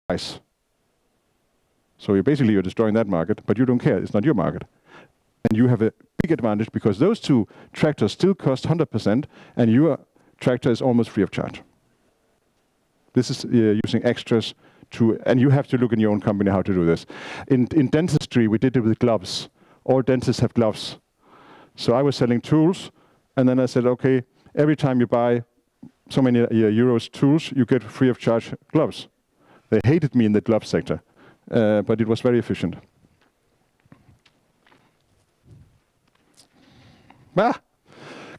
price. So you're destroying that market, but you don't care. It's not your market. And you have a big advantage because those two tractors still cost 100%, and your tractor is almost free of charge. This is using extras and you have to look in your own company how to do this. In dentistry, we did it with gloves. All dentists have gloves. So I was selling tools, and then I said, okay, every time you buy so many euros tools, you get free of charge gloves. They hated me in the glove sector, but it was very efficient.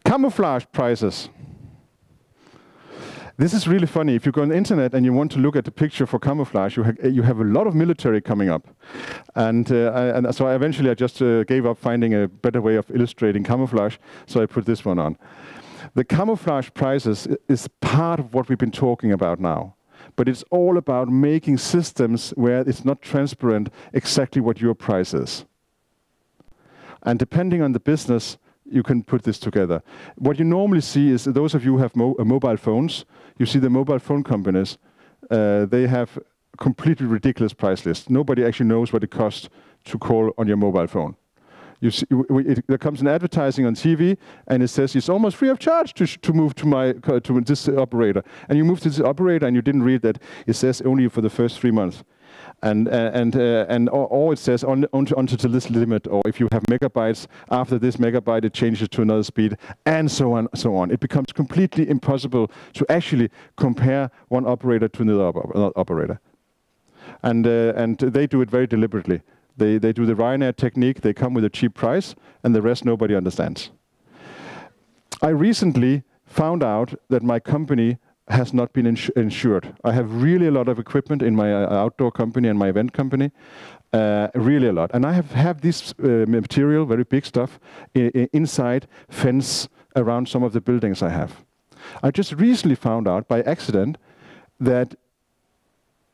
Camouflage prices. This is really funny. If you go on the internet and you want to look at the picture for camouflage, you have a lot of military coming up. And so eventually I just gave up finding a better way of illustrating camouflage, so I put this one on. The camouflage prices is part of what we've been talking about now. But it's all about making systems where it's not transparent exactly what your price is. And depending on the business, you can put this together. What you normally see is those of you who have mobile phones, you see the mobile phone companies, they have completely ridiculous price lists. Nobody actually knows what it costs to call on your mobile phone. You see, there comes an advertising on TV, and it says it's almost free of charge to move to this operator. And you move to this operator, and you didn't read that it says only for the first 3 months. Or it says onto this limit, or if you have megabytes, after this megabyte it changes to another speed, and so on, so on. It becomes completely impossible to actually compare one operator to another operator. And they do it very deliberately. They do the Ryanair technique. They come with a cheap price, and the rest nobody understands. I recently found out that my company has not been insured. I have really a lot of equipment in my outdoor company and my event company, really a lot. And I have this material, very big stuff, inside fence around some of the buildings I have. I just recently found out by accident that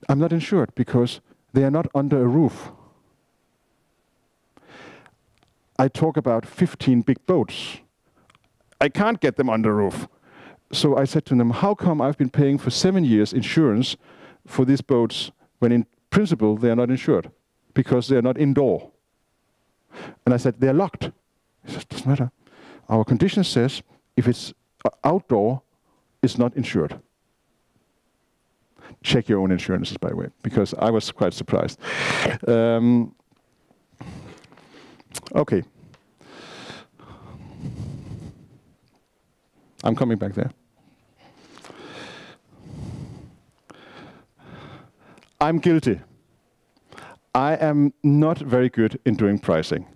I'm not insured because they are not under a roof. I talk about 15 big boats. I can't get them under a roof. So I said to them, how come I've been paying for 7 years insurance for these boats when in principle they are not insured? Because they are not indoor. And I said, they're locked. He said, doesn't matter. Our condition says if it's outdoor, it's not insured. Check your own insurances, by the way, because I was quite surprised. Okay. I'm coming back there. I'm guilty. I am not very good in doing pricing.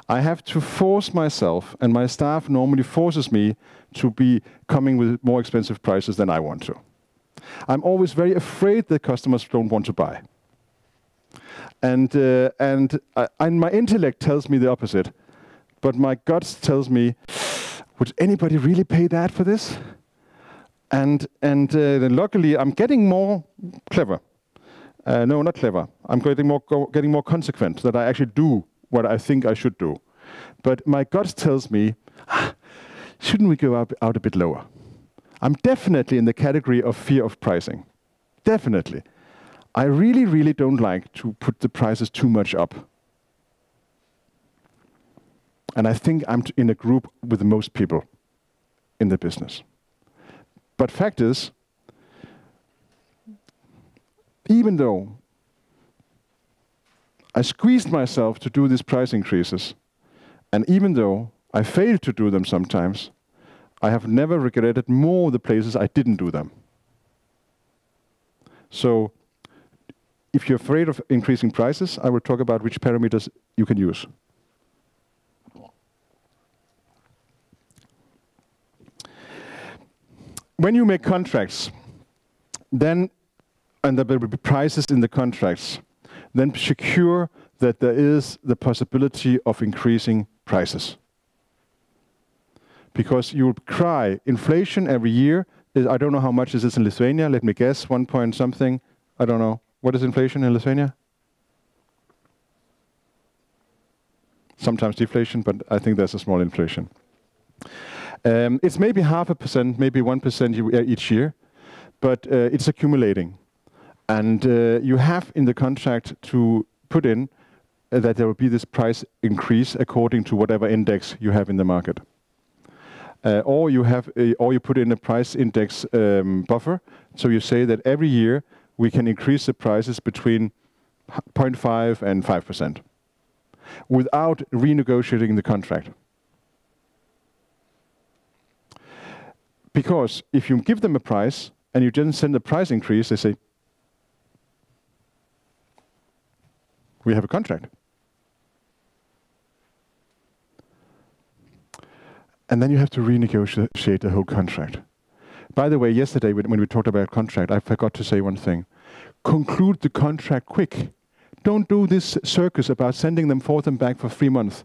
I have to force myself, and my staff normally forces me to be coming with more expensive prices than I want to. I'm always very afraid that customers don't want to buy. And my intellect tells me the opposite, but my gut tells me, would anybody really pay that for this? And then luckily, I'm getting more clever. No, not clever. I'm getting more consequent, that I actually do what I think I should do. But my gut tells me, shouldn't we go out a bit lower? I'm definitely in the category of fear of pricing. Definitely. I really, really don't like to put the prices too much up. And I think I'm in a group with most people in the business. But fact is, even though I squeezed myself to do these price increases, and even though I failed to do them sometimes, I have never regretted more the places I didn't do them. So, if you're afraid of increasing prices, I will talk about which parameters you can use. When you make contracts, then, and there will be prices in the contracts, then secure that there is the possibility of increasing prices. Because you'll cry, inflation every year, I don't know how much is this in Lithuania, let me guess, 1 point something, I don't know. What is inflation in Lithuania? Sometimes deflation, but I think there's a small inflation. It's maybe 0.5%, maybe 1% each year, but it's accumulating. And you have in the contract to put in that there will be this price increase according to whatever index you have in the market. Or you put in a price index buffer, so you say that every year we can increase the prices between 0.5 and 5% without renegotiating the contract. Because if you give them a price and you didn't send a price increase, they say, we have a contract. And then you have to renegotiate the whole contract. By the way, yesterday when we talked about contract, I forgot to say one thing. Conclude the contract quick. Don't do this circus about sending them forth and back for 3 months,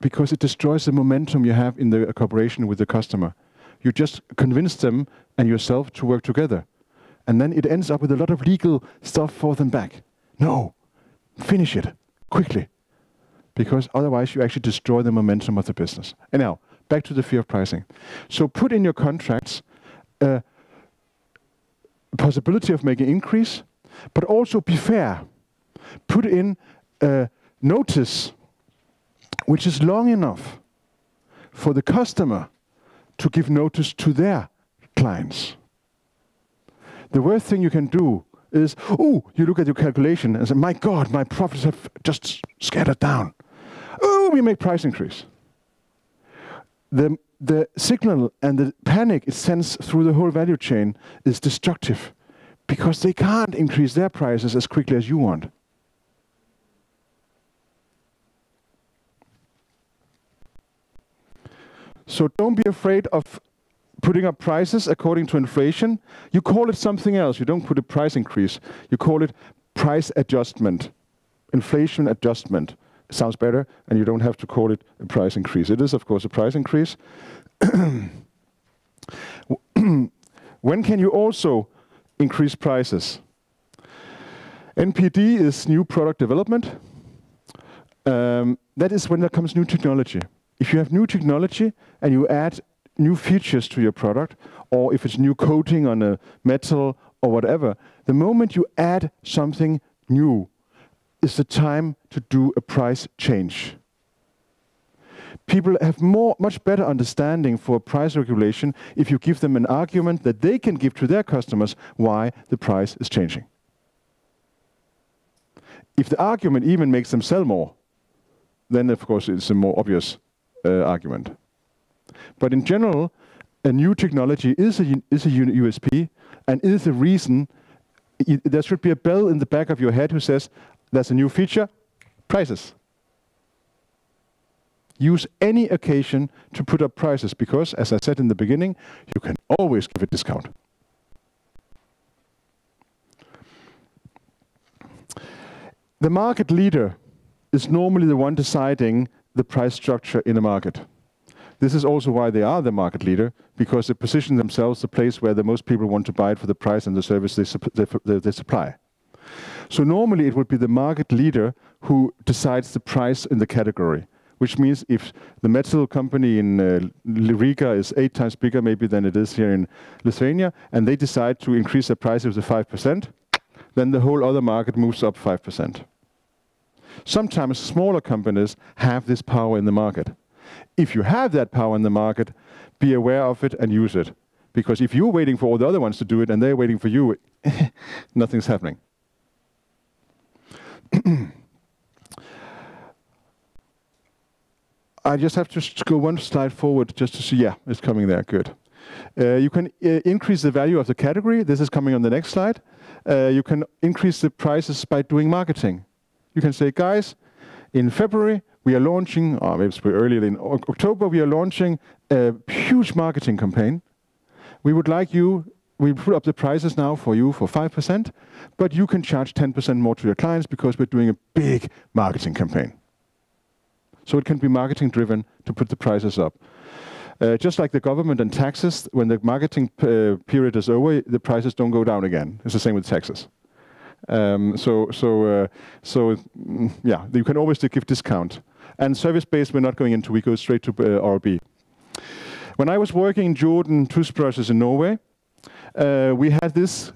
because it destroys the momentum you have in the cooperation with the customer. You just convince them and yourself to work together. And then it ends up with a lot of legal stuff forth and back. No, finish it quickly, because otherwise you actually destroy the momentum of the business. And now, back to the fear of pricing. So put in your contracts a possibility of making increase, but also be fair. Put in a notice which is long enough for the customer to give notice to their clients. The worst thing you can do is, you look at your calculation and say, my God, my profits have just scattered down. We make price increase. The signal and the panic it sends through the whole value chain is destructive, because they can't increase their prices as quickly as you want. So don't be afraid of putting up prices according to inflation. You call it something else. You don't put a price increase. You call it price adjustment, inflation adjustment. It sounds better, and you don't have to call it a price increase. It is, of course, a price increase. When can you also increase prices? NPD is new product development. That is when there comes new technology. If you have new technology and you add new features to your product, or if it's new coating on a metal or whatever, the moment you add something new is the time to do a price change. People have much better understanding for price regulation if you give them an argument that they can give to their customers why the price is changing. If the argument even makes them sell more, then of course it's a more obvious argument. But in general, a new technology is a USP and is a reason. There should be a bell in the back of your head who says, there's a new feature, prices. Use any occasion to put up prices, because, as I said in the beginning, you can always give a discount. The market leader is normally the one deciding the price structure in a market. This is also why they are the market leader, because they position themselves the place where the most people want to buy it for the price and the service they supply. So normally it would be the market leader who decides the price in the category, which means if the metal company in Riga is 8 times bigger maybe than it is here in Lithuania, and they decide to increase their prices with 5%, then the whole other market moves up 5%. Sometimes smaller companies have this power in the market. If you have that power in the market, be aware of it and use it. Because if you're waiting for all the other ones to do it and they're waiting for you, nothing's happening. I just have to go one slide forward just to see, yeah, it's coming there, good. You can increase the value of the category. This is coming on the next slide. You can increase the prices by doing marketing. You can say, guys, in February, we are launching, or maybe it's earlier in October, we are launching a huge marketing campaign. We would like you, we put up the prices now for you for 5%, but you can charge 10% more to your clients because we're doing a big marketing campaign. So it can be marketing driven to put the prices up. Just like the government and taxes, when the marketing period is over, the prices don't go down again. It's the same with taxes. Yeah, you can always give discount. And service-based, we're not going into, we go straight to RB. When I was working in Jordan toothbrushes in Norway, we had this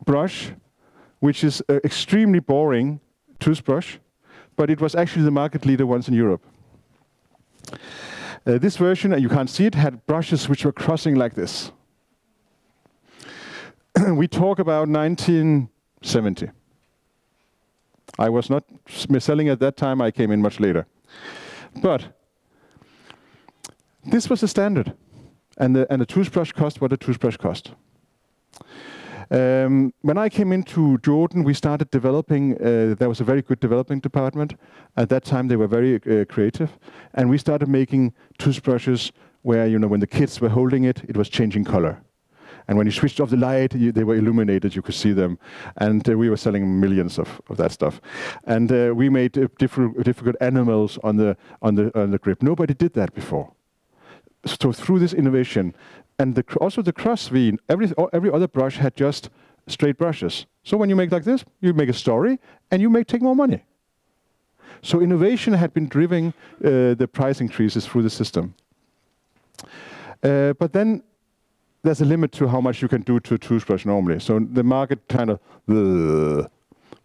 brush, which is an extremely boring toothbrush, but it was actually the market leader once in Europe. This version, you can't see it, had brushes which were crossing like this. We talk about 1970. I was not selling at that time, I came in much later. But this was the standard. And the toothbrush cost what a toothbrush cost. When I came into Jordan, we started developing, there was a very good development department. At that time, they were very creative. And we started making toothbrushes where, you know, when the kids were holding it, it was changing color. And when you switched off the light, they were illuminated, you could see them. And we were selling millions of that stuff. And we made difficult animals on the grip. Nobody did that before. So through this innovation, and also the cross V, every other brush had just straight brushes. So when you make like this, you make a story, and you take more money. So innovation had been driving the price increases through the system. But then there's a limit to how much you can do to a toothbrush normally. So the market kind of,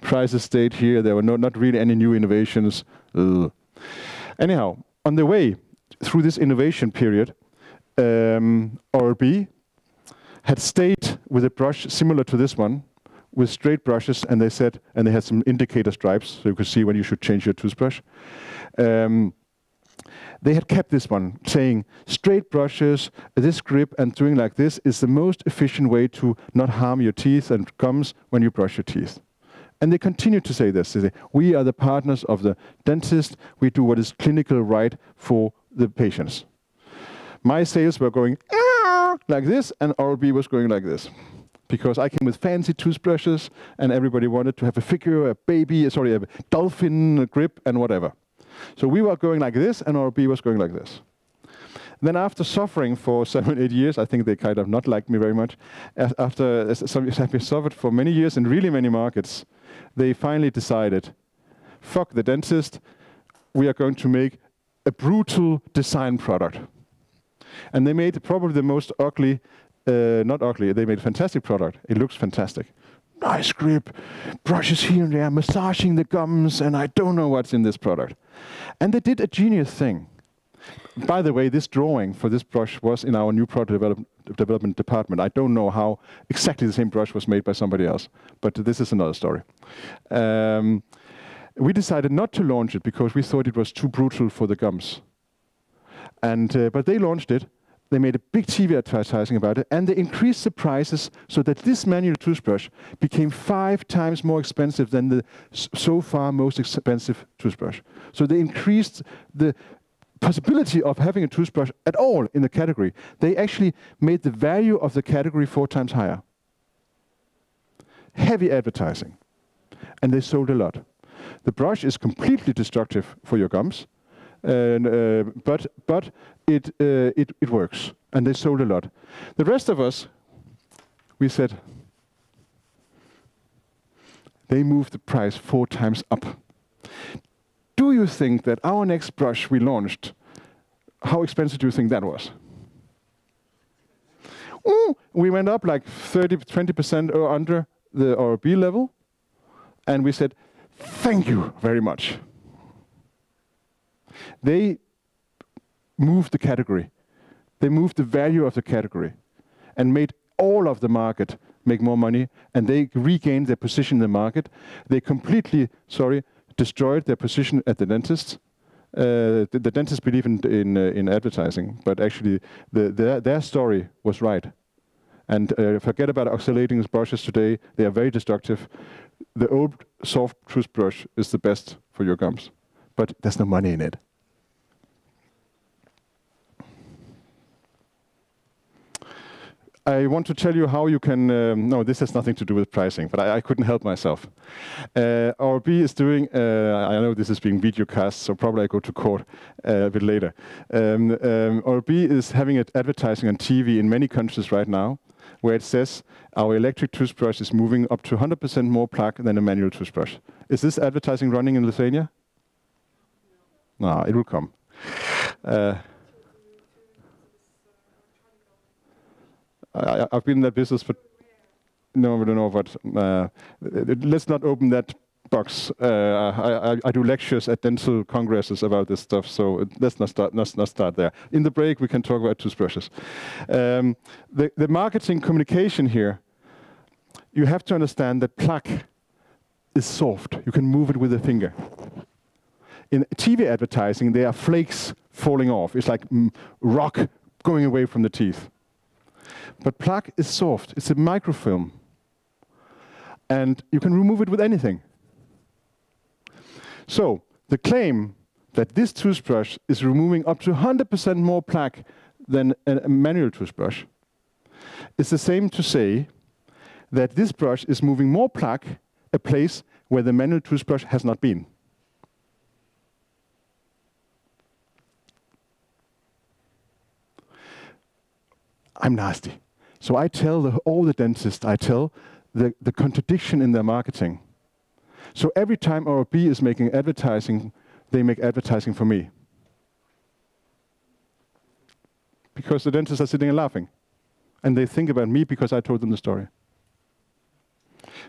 prices stayed here. There were not really any new innovations. Anyhow, on the way through this innovation period, Oral-B had stayed with a brush similar to this one, with straight brushes, and they had some indicator stripes, so you could see when you should change your toothbrush. They had kept this one, saying straight brushes, this grip, and doing like this is the most efficient way to not harm your teeth and gums when you brush your teeth. And they continue to say this. They say, we are the partners of the dentist. We do what is clinical right for the patients. My sales were going like this, and Oral-B was going like this. Because I came with fancy toothbrushes, and everybody wanted to have a figure, a dolphin grip, and whatever. So we were going like this, and Oral-B was going like this. Then after suffering for 7, 8 years, I think they kind of not liked me very much. After having suffered for many years in really many markets, they finally decided, fuck the dentist, we are going to make a brutal design product. And they made probably the most ugly, not ugly, they made a fantastic product. It looks fantastic. Nice grip, brushes here and there, massaging the gums, and I don't know what's in this product. And they did a genius thing. By the way, this drawing for this brush was in our new product development department. I don't know how exactly the same brush was made by somebody else, but this is another story. We decided not to launch it because we thought it was too brutal for the gums. But they launched it. They made a big TV advertising about it, and they increased the prices so that this manual toothbrush became 5 times more expensive than the so far most expensive toothbrush. So they increased the possibility of having a toothbrush at all in the category. They actually made the value of the category 4 times higher. Heavy advertising. And they sold a lot. The brush is completely destructive for your gums. But it works, and they sold a lot. The rest of us, we said, they moved the price 4 times up. Do you think that our next brush we launched, how expensive do you think that was? We went up like 20% or under the Oral-B level, and we said, thank you very much. They moved the category. They moved the value of the category and made all of the market make more money, and they regained their position in the market. They completely, destroyed their position at the dentists. The dentists believe in advertising, but actually their story was right. And forget about oscillating brushes today. They are very destructive. The old soft toothbrush is the best for your gums, but there's no money in it. I want to tell you how you can, no, this has nothing to do with pricing, but I couldn't help myself. Oral-B is doing, I know this is being videocast, so probably I go to court a bit later. Oral-B is having advertising on TV in many countries right now, where it says our electric toothbrush is moving up to 100% more plaque than a manual toothbrush. Is this advertising running in Lithuania? No, it will come. I've been in that business for no, we don't know what. Let's not open that box. I do lectures at dental congresses about this stuff, so let's not start there. In the break, we can talk about toothbrushes. The marketing communication here, you have to understand that plaque is soft. You can move it with a finger. In TV advertising, there are flakes falling off. It's like rock going away from the teeth. But plaque is soft. It's a microfilm. And you can remove it with anything. So the claim that this toothbrush is removing up to 100% more plaque than a manual toothbrush is the same to say that this brush is moving more plaque a place where the manual toothbrush has not been. I'm nasty. So I tell all the dentists, I tell the contradiction in their marketing. So every time Oral-B is making advertising, they make advertising for me. Because the dentists are sitting and laughing. And they think about me because I told them the story.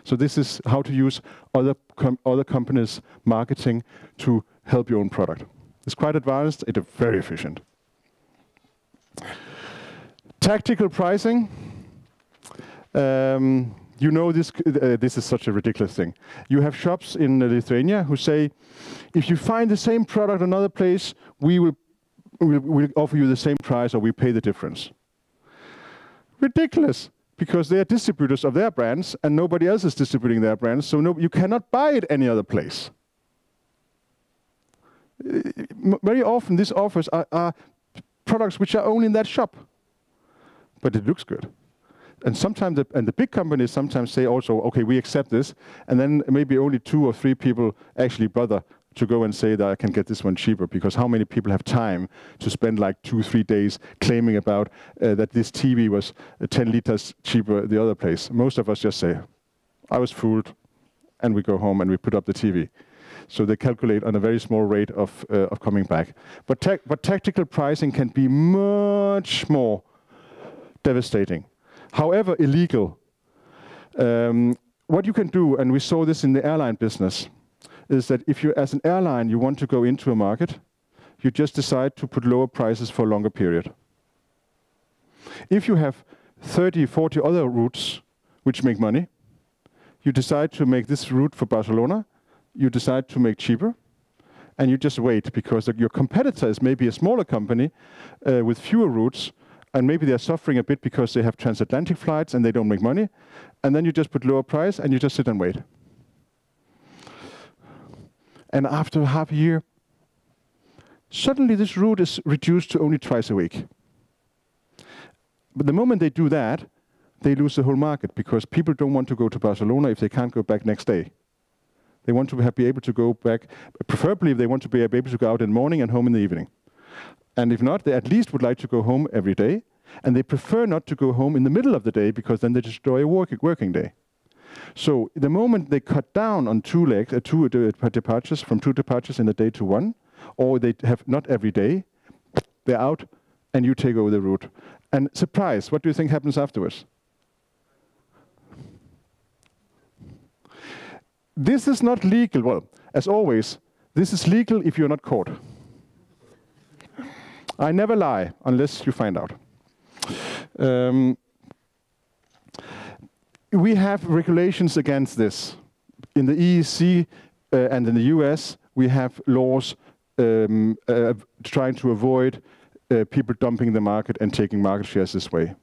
So this is how to use other companies' marketing to help your own product. It's quite advanced, it's very efficient. Tactical pricing. You know this. This is such a ridiculous thing. You have shops in Lithuania who say, if you find the same product another place, we'll offer you the same price or we pay the difference. Ridiculous, because they are distributors of their brands and nobody else is distributing their brands, so you cannot buy it any other place. Very often these offers are products which are only in that shop, but it looks good. And sometimes, the big companies sometimes say also, okay, we accept this, and then maybe only 2 or 3 people actually bother to go and say that I can get this one cheaper, because how many people have time to spend like 2-3 days claiming about that this TV was 10 liters cheaper the other place? Most of us just say, I was fooled, and we go home and we put up the TV. So they calculate on a very small rate of coming back. But tactical pricing can be much more devastating. However illegal. What you can do, and we saw this in the airline business, is that if you, as an airline, you want to go into a market, you just decide to put lower prices for a longer period. If you have 30, 40 other routes which make money, you decide to make this route for Barcelona, you decide to make cheaper, and you just wait, because your competitor is maybe a smaller company with fewer routes, and maybe they're suffering a bit because they have transatlantic flights and they don't make money, and then you just put lower price and you just sit and wait. And after half a year, suddenly this route is reduced to only twice a week. But the moment they do that, they lose the whole market, because people don't want to go to Barcelona if they can't go back next day. They want to be able to go back, preferably they want to be able to go out in the morning and home in the evening. And if not, they at least would like to go home every day. And they prefer not to go home in the middle of the day, because then they destroy a working day. So the moment they cut down on two departures, from 2 departures in a day to 1, or they have not every day, they're out and you take over the route. And surprise, what do you think happens afterwards? This is not legal. Well, as always, this is legal if you're not caught. I never lie unless you find out. We have regulations against this. In the EEC and in the US, we have laws trying to avoid people dumping the market and taking market shares this way.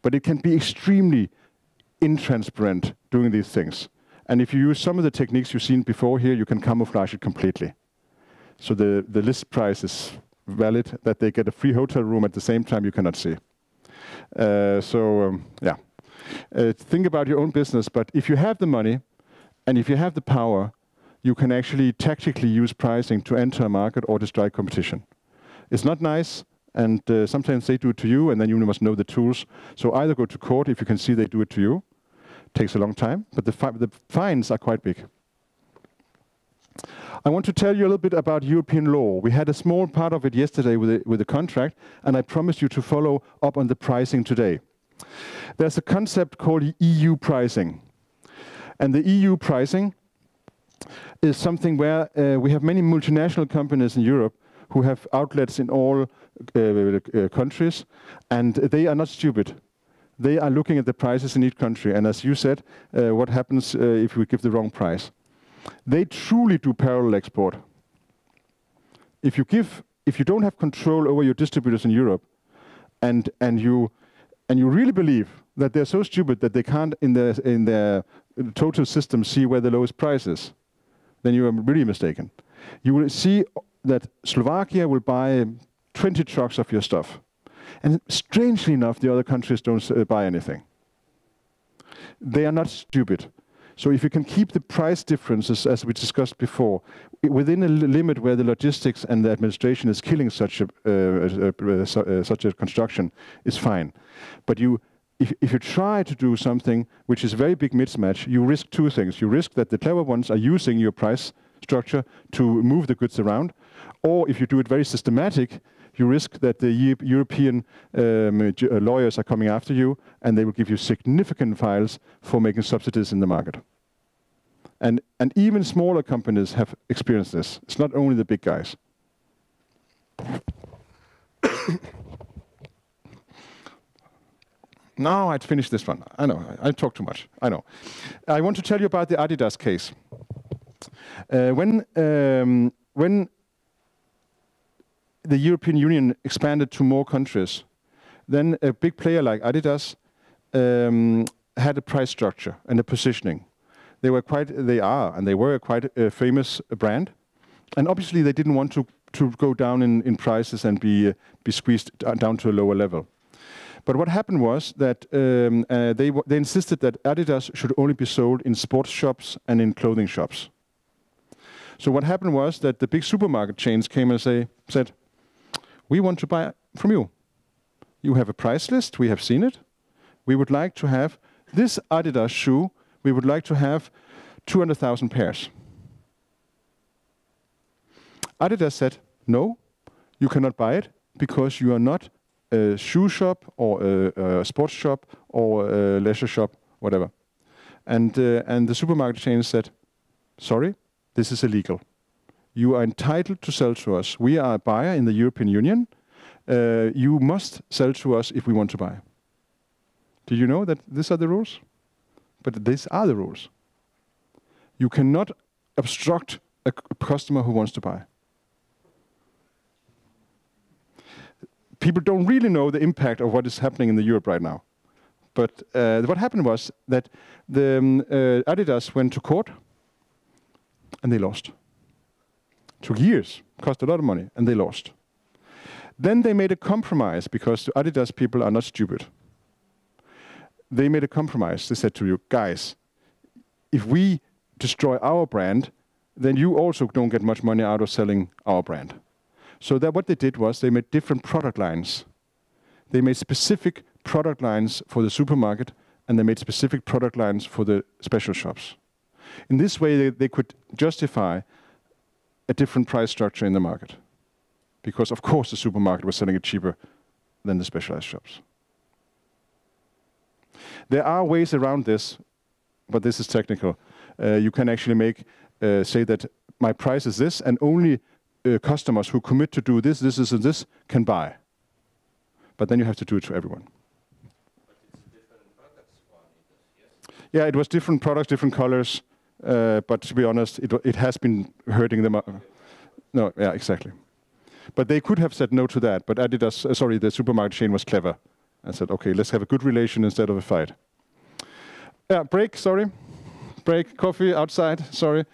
But it can be extremely intransparent doing these things. And if you use some of the techniques you've seen before here, you can camouflage it completely. So the list price is valid, that they get a free hotel room at the same time you cannot see. Think about your own business, but if you have the money and if you have the power, you can actually tactically use pricing to enter a market or destroy competition. It's not nice, and sometimes they do it to you, and then you must know the tools. So either go to court if you can see they do it to you. Takes a long time, but the fines are quite big. I want to tell you a little bit about European law. We had a small part of it yesterday with the contract, and I promised you to follow up on the pricing today. There's a concept called EU pricing. And the EU pricing is something where we have many multinational companies in Europe who have outlets in all countries, and they are not stupid. They are looking at the prices in each country, and as you said, what happens if we give the wrong price? They truly do parallel export. If you don't have control over your distributors in Europe, and you really believe that they're so stupid that they can't in their total system see where the lowest price is, then you are really mistaken. You will see that Slovakia will buy 20 trucks of your stuff. And strangely enough, the other countries don't buy anything. They are not stupid. So if you can keep the price differences, as we discussed before, within a limit where the logistics and the administration is killing such a construction, is fine. But if you try to do something which is very big mismatch, you risk two things. You risk that the clever ones are using your price structure to move the goods around, or if you do it very systematic, you risk that the European lawyers are coming after you, and they will give you significant files for making subsidies in the market. And even smaller companies have experienced this. It's not only the big guys. No, I'd finished this one. I know, I talk too much. I know. I want to tell you about the Adidas case. When the European Union expanded to more countries, then a big player like Adidas had a price structure and a positioning. They were a quite famous brand, and obviously they didn't want to go down in prices and be squeezed down to a lower level. But what happened was that they insisted that Adidas should only be sold in sports shops and in clothing shops. So what happened was that the big supermarket chains came and said, we want to buy from you. You have a price list, we have seen it. We would like to have this Adidas shoe, we would like to have 200,000 pairs. Adidas said, no, you cannot buy it because you are not a shoe shop or a sports shop or a leisure shop, whatever. And the supermarket chain said, sorry, this is illegal. You are entitled to sell to us. We are a buyer in the European Union. You must sell to us if we want to buy. Do you know that these are the rules? But these are the rules. You cannot obstruct a customer who wants to buy. People don't really know the impact of what is happening in Europe right now. But what happened was that the Adidas went to court and they lost. Took years, cost a lot of money, and they lost. Then they made a compromise because the Adidas people are not stupid. They made a compromise. They said to you, guys, if we destroy our brand, then you also don't get much money out of selling our brand. So that what they did was they made different product lines. They made specific product lines for the supermarket, and they made specific product lines for the special shops. In this way, they could justify a different price structure in the market. Because, of course, the supermarket was selling it cheaper than the specialized shops. There are ways around this, but this is technical. You can actually say that my price is this, and only customers who commit to do this, and this can buy. But then you have to do it to everyone. But it's different products for Adidas, yes? Yeah, it was different products, different colors. But to be honest, it has been hurting them. No, yeah, exactly. But they could have said no to that. But Adidas, the supermarket chain was clever and said, okay, let's have a good relation instead of a fight. Yeah, break, sorry. Break, coffee outside, sorry.